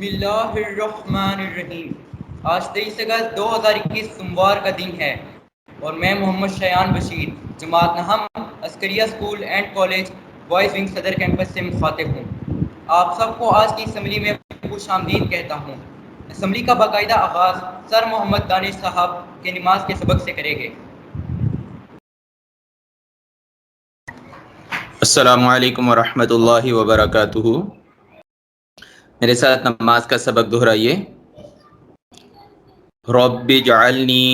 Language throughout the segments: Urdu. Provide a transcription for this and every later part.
بسم اللہ الرحمن الرحیم۔ آج 23 اگست 2021 سوموار کا دن ہے اور میں محمد شایان بشیر جماعت نہم Askaria school and college boys wing Saddar campus سے مخاطب ہوں۔ آپ سب کو آج کی اسمبلی میں خوش آمدید کہتا ہوں۔ اسمبلی کا باقاعدہ آغاز سر محمد دانش صاحب کے نماز کے سبق سے کریں گے۔ السلام علیکم ورحمۃ اللہ وبرکاتہ۔ میرے ساتھ نماز کا سبق دہرائیے۔ رب اجعلنی،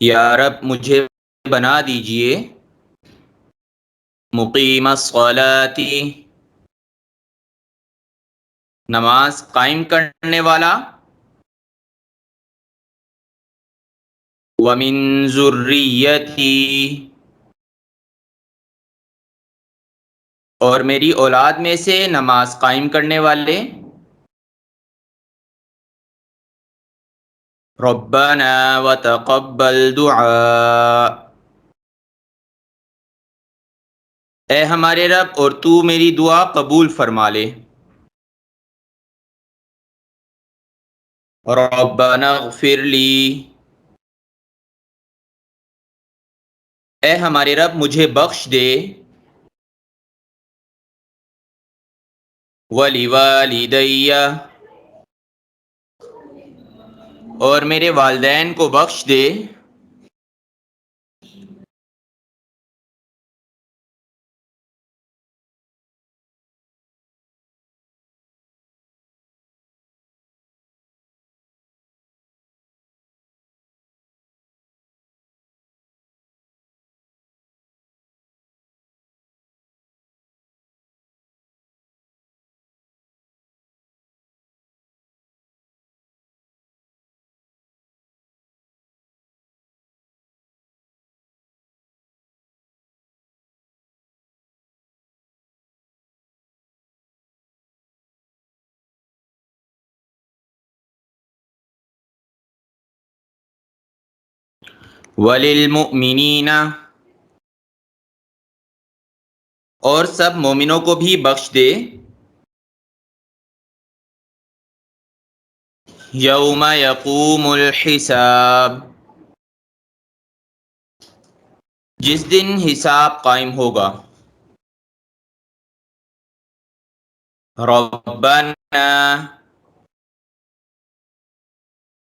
یا رب مجھے بنا دیجئے، مقیم الصلاۃ، نماز قائم کرنے والا، ومن ذریتی، اور میری اولاد میں سے نماز قائم کرنے والے، ربنا وتقبل دعاء، اے ہمارے رب اور تو میری دعا قبول فرما لے۔ ربنا اغفر لی، اے ہمارے رب مجھے بخش دے، وَلِوَالِدَيَّ، اور میرے والدین کو بخش دے، وَلِلْمُؤْمِنِينَ، اور سب مومنوں کو بھی بخش دے، یوم یقوم الحساب، جس دن حساب قائم ہوگا۔ ربنا،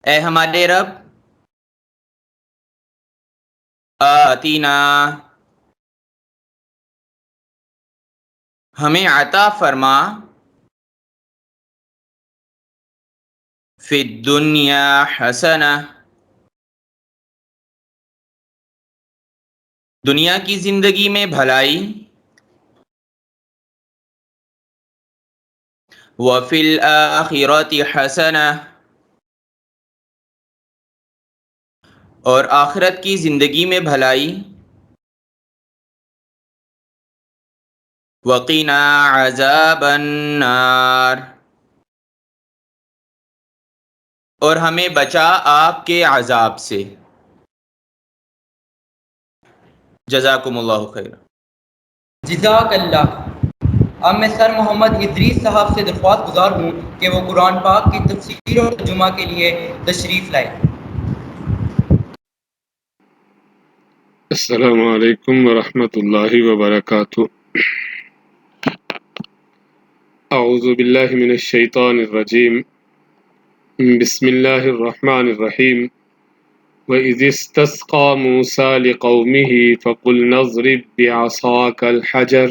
اے ہمارے رب، آتینا، ہمیں عطا فرما، فی الدنیا حسنہ، دنیا کی زندگی میں بھلائی، وفی الآخرۃ حسنہ، اور آخرت کی زندگی میں بھلائی، وقنا عذاب النار، اور ہمیں بچا آپ کے عذاب سے۔ جزاکم اللہ خیر۔ جزاک اللہ۔ اب میں سر محمد ادریس صاحب سے درخواست گزار ہوں کہ وہ قرآن پاک کی تفسیر اور ترجمہ کے لیے تشریف لائیں۔ السلام علیکم ورحمۃ اللہ وبرکاتہ۔ اعوذ باللہ من الشیطان الرجیم، بسم اللہ الرحمن الرحیم۔ وَإِذِ اسْتَسْقَىٰ مُوسَىٰ لِقَوْمِهِ فَقُلْنَا اضْرِب بِّعَصَاكَ الْحَجَرَ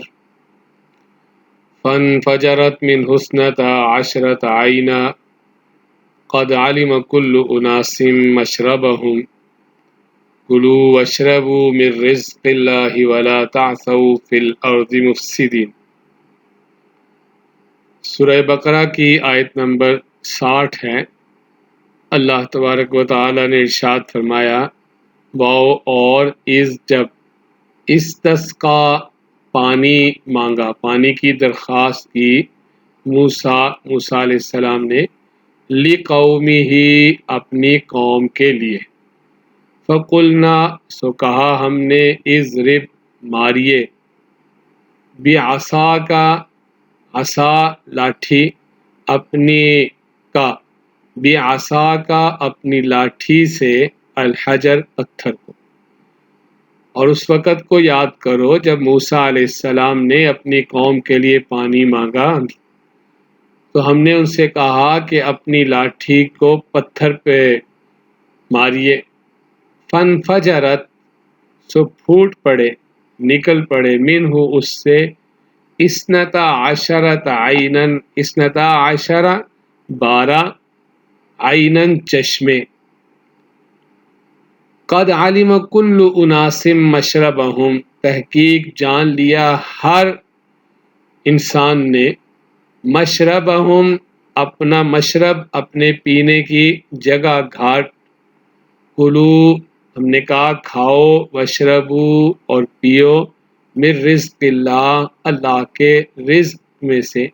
فَانْفَجَرَتْ مِنْهُ اثْنَتَا عَشْرَةَ عَيْنًا قَدْ عَلِمَ كُلُّ أُنَاسٍ مَّشْرَبَهُمْ كُلُوا وَاشْرَبُوا مِن رِّزْقِ اللَّهِ وَلَا تَعْثَوْا فِي الْأَرْضِ مُفْسِدِينَ۔ سورہ بقرہ کی آیت نمبر 60 ہے۔ اللہ تبارک و تعالی نے ارشاد فرمایا، واو، اور جب استسقا، پانی مانگا، پانی کی درخواست کی، موسیٰ علیہ السلام نے، لِقَوْمِهِ، اپنی قوم کے لیے، فَقُلْنَا، سو کہا ہم نے، اضرب، ماریے، بِعَصَاکَ، عصا لاٹھی اپنی کا بی عصا کا اپنی لاٹھی سے الحجر پتھر کو. اور اس وقت کو یاد کرو جب موسیٰ علیہ السلام نے اپنی قوم کے لیے پانی مانگا تو ہم نے ان سے کہا کہ اپنی لاٹھی کو پتھر پہ ماریے. فانفجرت سو پھوٹ پڑے نکل پڑے منہ اس سے اثنتا عشرت عینن 12 عینن چشمے. قد علم کل اناس مشربہم تحقیق جان لیا ہر انسان نے مشربہم اپنا مشرب اپنے پینے کی جگہ گھاٹ. کلو ہم نے کہا کھاؤ وشربو اور پیو من رزق اللہ اللہ کے رزق میں سے.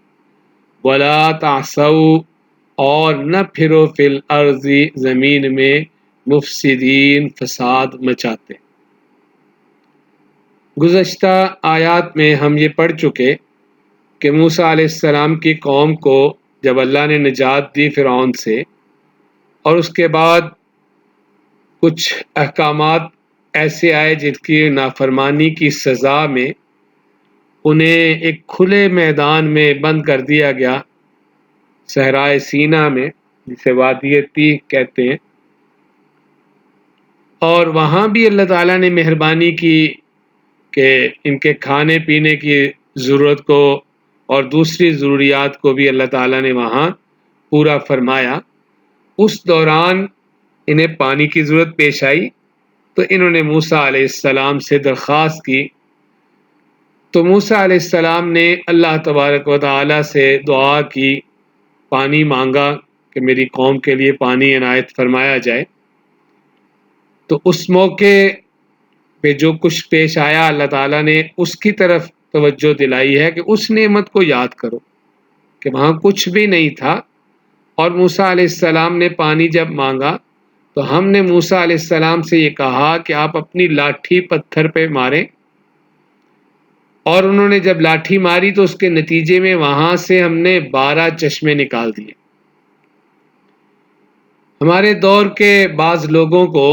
ولا تعثوا اور نہ پھرو فی الارض زمین میں مفسدین فساد مچاتے. گزشتہ آیات میں ہم یہ پڑھ چکے کہ موسیٰ علیہ السلام کی قوم کو جب اللہ نے نجات دی فرعون سے اور اس کے بعد کچھ احکامات ایسے آئے جن کی نافرمانی کی سزا میں انہیں ایک کھلے میدان میں بند کر دیا گیا صحرائے سینا میں جسے وادی تیہ کہتے ہیں. اور وہاں بھی اللہ تعالیٰ نے مہربانی کی کہ ان کے کھانے پینے کی ضرورت کو اور دوسری ضروریات کو بھی اللہ تعالیٰ نے وہاں پورا فرمایا. اس دوران انہیں پانی کی ضرورت پیش آئی تو انہوں نے موسیٰ علیہ السلام سے درخواست کی. تو موسیٰ علیہ السلام نے اللہ تبارک و تعالیٰ سے دعا کی پانی مانگا کہ میری قوم کے لیے پانی عنایت فرمایا جائے. تو اس موقع پہ جو کچھ پیش آیا اللہ تعالیٰ نے اس کی طرف توجہ دلائی ہے کہ اس نعمت کو یاد کرو کہ وہاں کچھ بھی نہیں تھا اور موسیٰ علیہ السلام نے پانی جب مانگا تو ہم نے موسیٰ علیہ السلام سے یہ کہا کہ آپ اپنی لاٹھی پتھر پہ ماریں. اور انہوں نے جب لاٹھی ماری تو اس کے نتیجے میں وہاں سے ہم نے 12 چشمے نکال دیے. ہمارے دور کے بعض لوگوں کو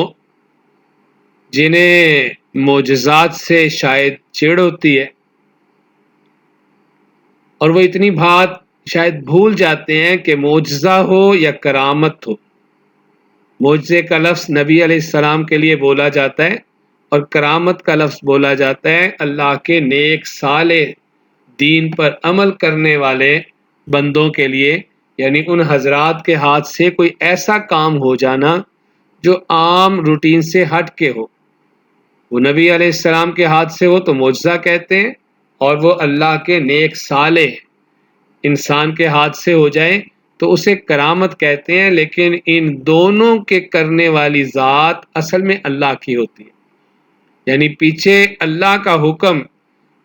جنہیں معجزات سے شاید چڑ ہوتی ہے اور وہ اتنی بات شاید بھول جاتے ہیں کہ معجزہ ہو یا کرامت ہو. معجزے کا لفظ نبی علیہ السلام کے لیے بولا جاتا ہے اور کرامت کا لفظ بولا جاتا ہے اللہ کے نیک صالح دین پر عمل کرنے والے بندوں کے لیے، یعنی ان حضرات کے ہاتھ سے کوئی ایسا کام ہو جانا جو عام روٹین سے ہٹ کے ہو. وہ نبی علیہ السلام کے ہاتھ سے ہو تو معجزہ کہتے ہیں اور وہ اللہ کے نیک صالح انسان کے ہاتھ سے ہو جائے تو اسے کرامت کہتے ہیں. لیکن ان دونوں کے کرنے والی ذات اصل میں اللہ کی ہوتی ہے، یعنی پیچھے اللہ کا حکم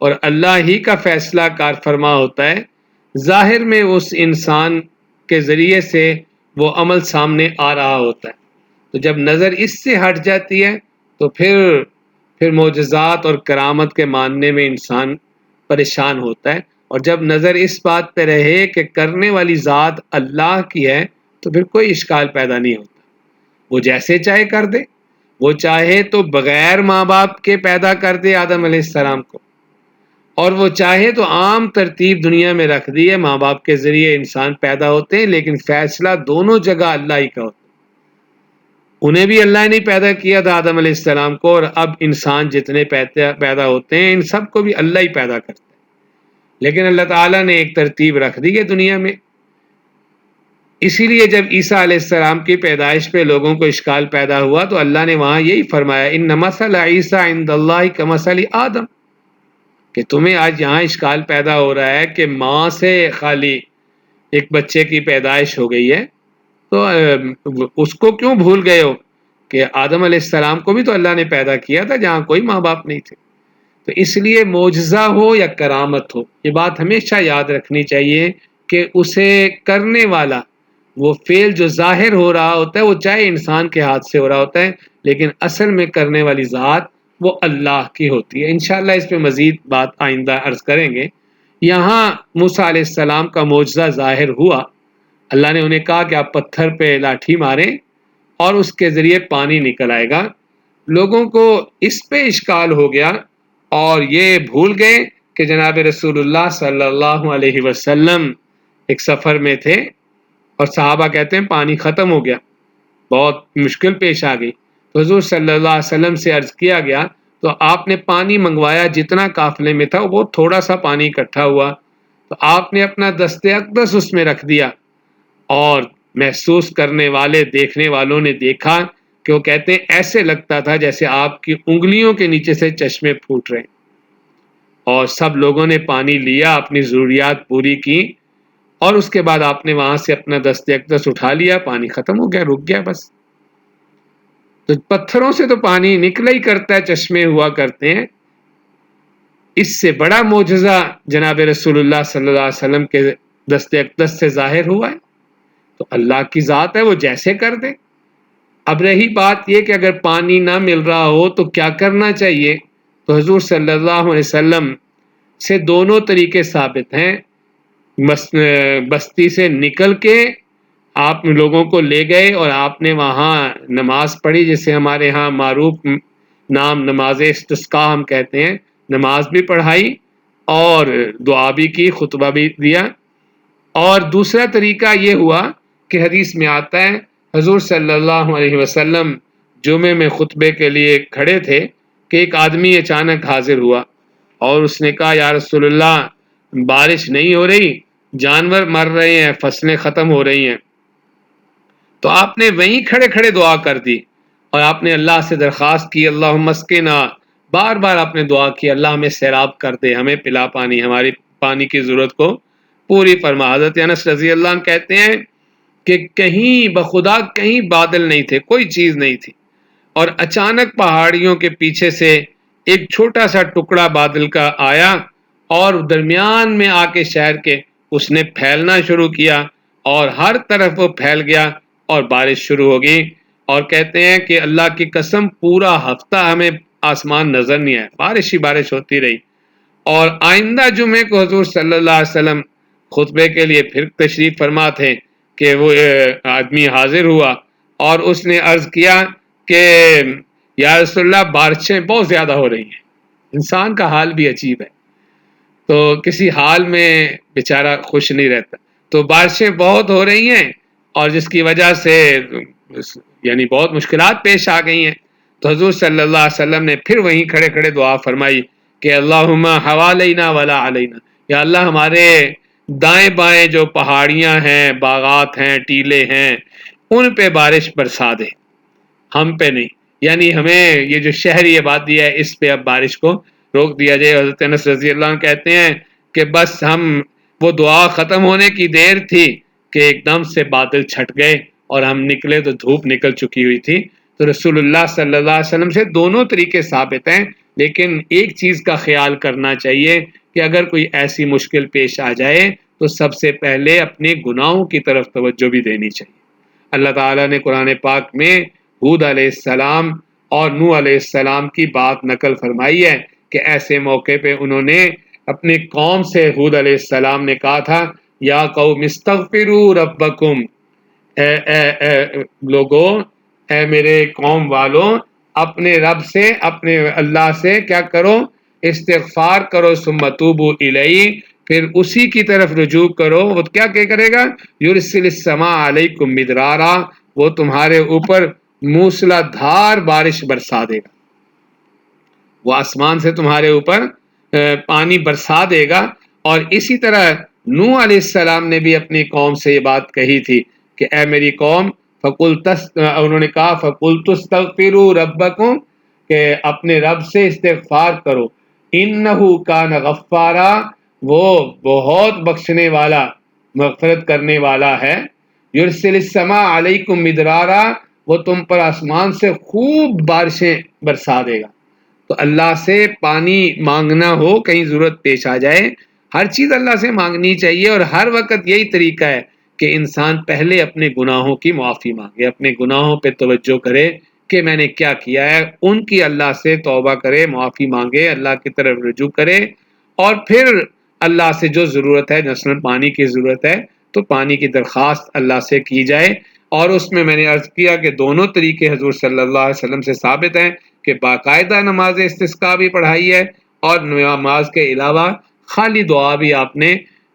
اور اللہ ہی کا فیصلہ کار فرما ہوتا ہے. ظاہر میں اس انسان کے ذریعے سے وہ عمل سامنے آ رہا ہوتا ہے. تو جب نظر اس سے ہٹ جاتی ہے تو پھر معجزات اور کرامت کے ماننے میں انسان پریشان ہوتا ہے. اور جب نظر اس بات پہ رہے کہ کرنے والی ذات اللہ کی ہے تو پھر کوئی اشکال پیدا نہیں ہوتا. وہ جیسے چاہے کر دے. وہ چاہے تو بغیر ماں باپ کے پیدا کر دے آدم علیہ السلام کو، اور وہ چاہے تو عام ترتیب دنیا میں رکھ دی ہے، ماں باپ کے ذریعے انسان پیدا ہوتے ہیں، لیکن فیصلہ دونوں جگہ اللہ ہی کا ہوتا ہے. انہیں بھی اللہ نے پیدا کیا تھا آدم علیہ السلام کو، اور اب انسان جتنے پیدا ہوتے ہیں ان سب کو بھی اللہ ہی پیدا کرتا ہے. لیکن اللہ تعالیٰ نے ایک ترتیب رکھ دی ہے دنیا میں. اسی لیے جب عیسیٰ علیہ السلام کی پیدائش پہ لوگوں کو اشکال پیدا ہوا تو اللہ نے وہاں یہی فرمایا ان مثل عیسیٰ عند اللہ کمثل آدم، کہ تمہیں آج یہاں اشکال پیدا ہو رہا ہے کہ ماں سے خالی ایک بچے کی پیدائش ہو گئی ہے تو اس کو کیوں بھول گئے ہو کہ آدم علیہ السلام کو بھی تو اللہ نے پیدا کیا تھا جہاں کوئی ماں باپ نہیں تھے. تو اس لیے معجزہ ہو یا کرامت ہو یہ بات ہمیشہ یاد رکھنی چاہیے کہ اسے کرنے والا وہ فعل جو ظاہر ہو رہا ہوتا ہے وہ چاہے انسان کے ہاتھ سے ہو رہا ہوتا ہے لیکن اصل میں کرنے والی ذات وہ اللہ کی ہوتی ہے. انشاءاللہ اس پہ مزید بات آئندہ عرض کریں گے. یہاں موسیٰ علیہ السلام کا معجزہ ظاہر ہوا. اللہ نے انہیں کہا کہ آپ پتھر پہ لاٹھی ماریں اور اس کے ذریعے پانی نکل آئے گا. لوگوں کو اس پہ اشکال ہو گیا اور یہ بھول گئے کہ جناب رسول اللہ صلی اللہ علیہ وسلم ایک سفر میں تھے اور صحابہ کہتے ہیں پانی ختم ہو گیا, بہت مشکل پیش آ گئی. تو حضور صلی اللہ علیہ وسلم سے عرض کیا گیا تو آپ نے پانی منگوایا, جتنا قافلے میں تھا وہ تھوڑا سا پانی اکٹھا ہوا تو آپ نے اپنا دست اقدس اس میں رکھ دیا, اور محسوس کرنے والے دیکھنے والوں نے دیکھا کہ وہ کہتے ہیں ایسے لگتا تھا جیسے آپ کی انگلیوں کے نیچے سے چشمے پھوٹ رہے ہیں. اور سب لوگوں نے پانی لیا, اپنی ضروریات پوری کی, اور اس کے بعد آپ نے وہاں سے اپنا دست اقدس اٹھا لیا, پانی ختم ہو گیا, رک گیا بس. تو پتھروں سے تو پانی نکلا ہی کرتا ہے, چشمے ہوا کرتے ہیں. اس سے بڑا معجزہ جناب رسول اللہ صلی اللہ علیہ وسلم کے دست اقدس سے ظاہر ہوا ہے. تو اللہ کی ذات ہے, وہ جیسے کر دے. اب رہی بات یہ کہ اگر پانی نہ مل رہا ہو تو کیا کرنا چاہیے, تو حضور صلی اللہ علیہ وسلم سے دونوں طریقے ثابت ہیں. بستی سے نکل کے آپ لوگوں کو لے گئے اور آپ نے وہاں نماز پڑھی, جسے ہمارے ہاں معروف نام نماز استسقاء ہم کہتے ہیں. نماز بھی پڑھائی اور دعا بھی کی, خطبہ بھی دیا. اور دوسرا طریقہ یہ ہوا کہ حدیث میں آتا ہے حضور صلی اللہ علیہ وسلم جمعے میں خطبے کے لیے کھڑے تھے کہ ایک آدمی اچانک حاضر ہوا اور اس نے کہا یا رسول اللہ بارش نہیں ہو رہی, جانور مر رہے ہیں, فصلیں ختم ہو رہی ہیں. تو آپ نے وہیں کھڑے کھڑے دعا کر دی اور آپ نے اللہ سے درخواست کی اللہم اسقنا, بار بار آپ نے دعا کی اللہ ہمیں سیراب کر دے, ہمیں پلا پانی, ہماری پانی کی ضرورت کو پوری فرما. حضرت انس رضی اللہ عنہ کہتے ہیں کہ کہیں بخدا کہیں بادل نہیں تھے, کوئی چیز نہیں تھی, اور اچانک پہاڑیوں کے پیچھے سے ایک چھوٹا سا ٹکڑا بادل کا آیا اور درمیان میں آ کے شہر کے اس نے پھیلنا شروع کیا اور ہر طرف وہ پھیل گیا اور بارش شروع ہو گئی. اور کہتے ہیں کہ اللہ کی قسم پورا ہفتہ ہمیں آسمان نظر نہیں آیا, بارش ہی بارش ہوتی رہی. اور آئندہ جمعے کو حضور صلی اللہ علیہ وسلم خطبے کے لیے پھر تشریف فرما تھے کہ وہ آدمی حاضر ہوا اور اس نے عرض کیا کہ یا رسول اللہ بارشیں بہت زیادہ ہو رہی ہیں. انسان کا حال بھی عجیب ہے, تو کسی حال میں بیچارہ خوش نہیں رہتا. تو بارشیں بہت ہو رہی ہیں اور جس کی وجہ سے یعنی بہت مشکلات پیش آ گئی ہیں. تو حضور صلی اللہ علیہ وسلم نے پھر وہیں کھڑے کھڑے دعا فرمائی کہ اللہم حوالینا ولا علینا, یا اللہ ہمارے دائیں بائیں جو پہاڑیاں ہیں, باغات ہیں, ٹیلے ہیں, ان پہ بارش برسا دے, ہم پہ نہیں. یعنی ہمیں یہ جو شہری آبادی ہے اس پہ اب بارش کو روک دیا جائے. حضرت انس رضی اللہ عنہ کہتے ہیں کہ بس ہم وہ دعا ختم ہونے کی دیر تھی کہ ایک دم سے بادل چھٹ گئے اور ہم نکلے تو دھوپ نکل چکی ہوئی تھی. تو رسول اللہ صلی اللہ علیہ وسلم سے دونوں طریقے ثابت ہیں, لیکن ایک چیز کا خیال کرنا چاہیے کہ اگر کوئی ایسی مشکل پیش آ جائے تو سب سے پہلے اپنے گناہوں کی طرف توجہ بھی دینی چاہیے. اللہ تعالیٰ نے قرآن پاک میں ہود علیہ السلام اور نوح علیہ السلام کی بات نقل فرمائی ہے کہ ایسے موقع پہ انہوں نے اپنی قوم سے, ہود علیہ السلام نے کہا تھا یا قوم استغفروا ربکم, اے لوگو, اے میرے قوم والوں, اپنے رب سے, اپنے اللہ سے کیا کرو, استغفار کرو, ثم توبوا الیہ, پھر اسی کی طرف رجوع کرو. وہ کیا کرے گا, یرسل السماء علیکم مدرارا, وہ تمہارے اوپر موسلا دھار بارش برسا دے گا, وہ آسمان سے تمہارے اوپر پانی برسا دے گا. اور اسی طرح نوح علیہ السلام نے بھی اپنی قوم سے یہ بات کہی تھی کہ اے میری قوم, انہوں نے کہا فقلت استغفروا ربکم, کہ اپنے رب سے استغفار کرو, انہ کان غفارا, وہ بہت بخشنے والا, مغفرت کرنے والا ہے. یرسل السماء علیکم مدرارا, وہ تم پر آسمان سے خوب بارشیں برسا دے گا. تو اللہ سے پانی مانگنا ہو, کہیں ضرورت پیش آ جائے, ہر چیز اللہ سے مانگنی چاہیے. اور ہر وقت یہی طریقہ ہے کہ انسان پہلے اپنے گناہوں کی معافی مانگے, اپنے گناہوں پہ توجہ کرے کہ میں نے کیا کیا ہے, ان کی اللہ سے توبہ کرے, معافی مانگے, اللہ کی طرف رجوع کرے, اور پھر اللہ سے جو ضرورت ہے، مثلاً پانی کی ضرورت ہے تو پانی کی درخواست اللہ سے کی جائے. اور اس میں نے عرض کیا کہ دونوں طریقے حضور صلی اللہ علیہ وسلم سے ثابت ہیں کہ باقاعدہ نماز استسقاء بھی پڑھائی ہے اور نماز کے علاوہ خالی دعا بھی آپ نے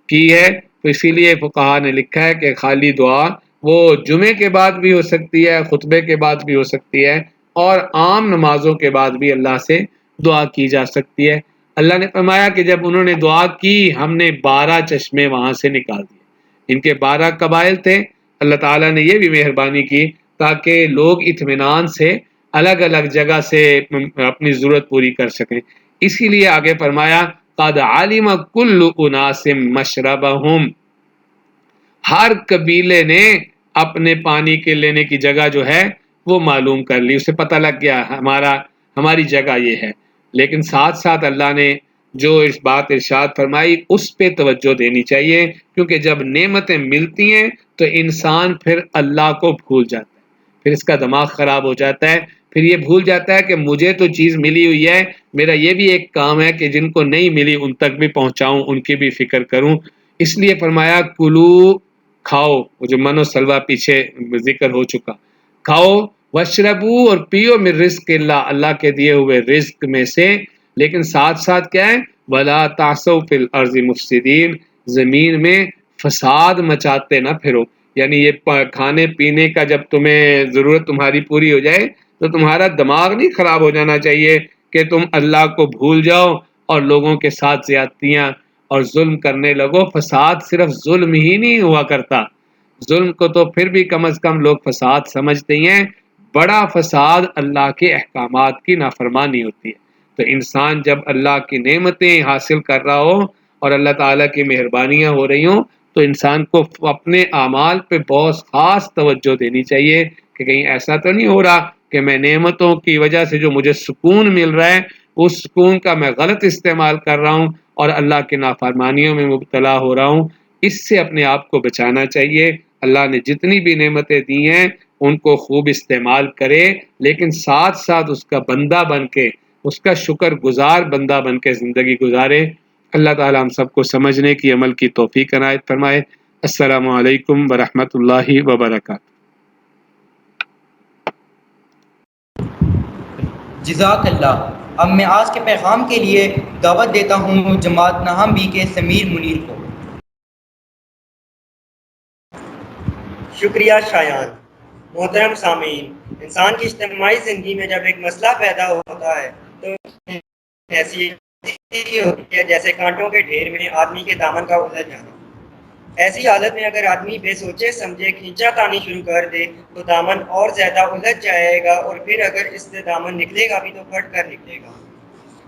کی ہے. تو اسی لیے فقہا نے لکھا ہے کہ خالی دعا وہ جمعے کے بعد بھی ہو سکتی ہے، خطبے کے بعد بھی ہو سکتی ہے، اور عام نمازوں کے بعد بھی اللہ سے دعا کی جا سکتی ہے. اللہ نے فرمایا کہ جب انہوں نے دعا کی ہم نے 12 چشمے وہاں سے نکال دیے. ان کے 12 قبائل تھے. اللہ تعالیٰ نے یہ بھی مہربانی کی تاکہ لوگ اطمینان سے الگ الگ جگہ سے اپنی ضرورت پوری کر سکیں. اسی لیے آگے فرمایا قد علم کل اناس مشربہم، ہر قبیلے نے اپنے پانی کے لینے کی جگہ جو ہے وہ معلوم کر لی، اسے پتہ لگ گیا ہماری جگہ یہ ہے. لیکن ساتھ ساتھ اللہ نے جو اس بات ارشاد فرمائی اس پہ توجہ دینی چاہیے، کیونکہ جب نعمتیں ملتی ہیں تو انسان پھر اللہ کو بھول جاتا ہے، پھر اس کا دماغ خراب ہو جاتا ہے، پھر یہ بھول جاتا ہے کہ مجھے تو چیز ملی ہوئی ہے، میرا یہ بھی ایک کام ہے کہ جن کو نہیں ملی ان تک بھی پہنچاؤں، ان کی بھی فکر کروں. اس لیے فرمایا کلو، کھاؤ، وہ جو من و سلوہ پیچھے ذکر ہو چکا، کھاؤ وشربو اور پیو من رزق اللہ، اللہ کے دیے ہوئے رزق میں سے. لیکن ساتھ ساتھ کیا ہے ولا تعثوا فی الارض مفسدین، زمین میں فساد مچاتے نہ پھرو. یعنی یہ کھانے پینے کا جب تمہیں ضرورت تمہاری پوری ہو جائے تو تمہارا دماغ نہیں خراب ہو جانا چاہیے کہ تم اللہ کو بھول جاؤ اور لوگوں کے ساتھ زیادتیاں اور ظلم کرنے لگو. فساد صرف ظلم ہی نہیں ہوا کرتا، ظلم کو تو پھر بھی کم از کم لوگ فساد سمجھتے ہیں، بڑا فساد اللہ کے احکامات کی نافرمانی ہوتی ہے. تو انسان جب اللہ کی نعمتیں حاصل کر رہا ہو اور اللہ تعالیٰ کی مہربانیاں ہو رہی ہوں تو انسان کو اپنے اعمال پہ بہت خاص توجہ دینی چاہیے کہ کہیں ایسا تو نہیں ہو رہا کہ میں نعمتوں کی وجہ سے جو مجھے سکون مل رہا ہے اس سکون کا میں غلط استعمال کر رہا ہوں اور اللہ کی نافرمانیوں میں مبتلا ہو رہا ہوں. اس سے اپنے آپ کو بچانا چاہیے. اللہ نے جتنی بھی نعمتیں دی ہیں ان کو خوب استعمال کرے، لیکن ساتھ ساتھ اس کا بندہ بن کے، اس کا شکر گزار بندہ بن کے زندگی گزارے. اللہ تعالی ہم سب کو سمجھنے کی، عمل کی توفیق عنایت فرمائے. السلام علیکم ورحمۃ اللہ وبرکاتہ. جزاک اللہ. اب میں آج کے پیغام کے لیے دعوت دیتا ہوں جماعت نہم بی کے سمیر منیر کو. شکریہ شایان. محترم سامعین، انسان کی اجتماعی زندگی میں جب ایک مسئلہ پیدا ہوتا ہے تو ایسی ہوتی ہے جیسے کانٹوں کے ڈھیر میں آدمی کے دامن کا الجھ جانا. ایسی حالت میں اگر آدمی بے سوچے سمجھے کھینچا تانی شروع کر دے تو دامن اور زیادہ الجھ جائے گا، اور پھر اگر اس سے دامن نکلے گا بھی تو پھٹ کر نکلے گا.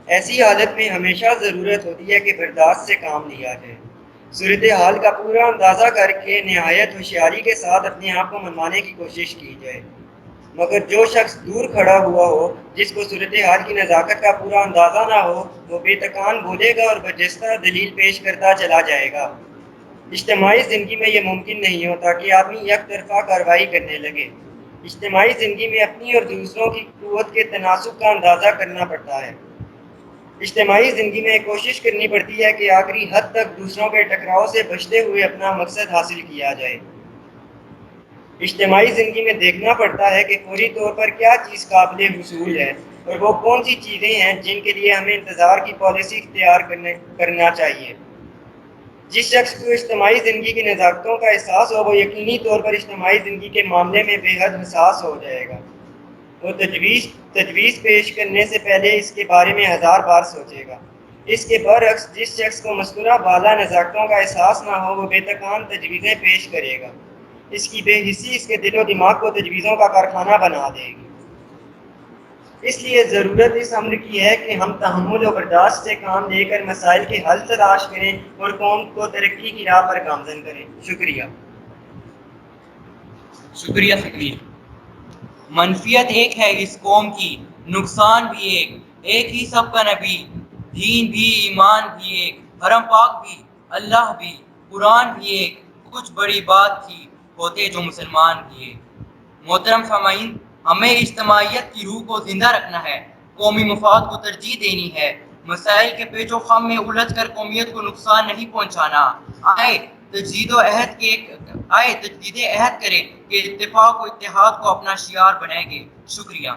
ایسی حالت میں ہمیشہ ضرورت ہوتی ہے کہ برداشت سے کام لیا جائے، صورتحال کا پورا اندازہ کر کے نہایت ہوشیاری کے ساتھ اپنے آپ کو منوانے کی کوشش کی جائے. مگر جو شخص دور کھڑا ہوا ہو، جس کو صورتحال کی نزاکت کا پورا اندازہ نہ ہو، وہ بے تکان بولے گا اور برجستہ دلیل پیش کرتا چلا جائے گا. اجتماعی زندگی میں یہ ممکن نہیں ہوتا کہ آدمی یک طرفہ کارروائی کرنے لگے. اجتماعی زندگی میں اپنی اور دوسروں کی قوت کے تناسب کا اندازہ کرنا پڑتا ہے. اجتماعی زندگی میں کوشش کرنی پڑتی ہے کہ آخری حد تک دوسروں کے ٹکراؤ سے بچتے ہوئے اپنا مقصد حاصل کیا جائے. اجتماعی زندگی میں دیکھنا پڑتا ہے کہ فوری طور پر کیا چیز قابل حصول ہے اور وہ کون سی چیزیں ہیں جن کے لیے ہمیں انتظار کی پالیسی اختیار کرنا چاہیے. جس شخص کو اجتماعی زندگی کی نزاکتوں کا احساس ہو وہ یقینی طور پر اجتماعی زندگی کے معاملے میں بے حد حساس ہو جائے گا. وہ تجویز پیش کرنے سے پہلے اس کے بارے میں 1000 بار سوچے گا. اس کے برعکس جس شخص کو مذکورہ بالا نزاکتوں کا احساس نہ ہو وہ بے تکان تجویزیں پیش کرے گا. اس کی بے حسی اس کے دل و دماغ کو تجویزوں کا کارخانہ بنا دے گی. اس لیے ضرورت اس امر کی ہے کہ ہم تحمل و برداشت سے کام لے کر مسائل کے حل تلاش کریں اور قوم کو ترقی کی راہ پر گامزن کریں. شکریہ. شکریہ سمیر. منفیت ایک ہے اس قوم کی، نقصان بھی ایک ہی سب کا نبی، دین بھی ایمان بھی ایک، حرم پاک بھی اللہ بھی، قرآن بھی ایک، کچھ بڑی بات تھی ہوتے جو مسلمان بھی ایک. محترم سامعین، ہمیں اجتماعیت کی روح کو زندہ رکھنا ہے، قومی مفاد کو ترجیح دینی ہے، مسائل کے پیچ و خم میں الجھ کر قومیت کو نقصان نہیں پہنچانا. آئے تجدید عہد کرے کہ اتفاق و اتحاد کو اپنا شعار بنائیں گے. شکریہ.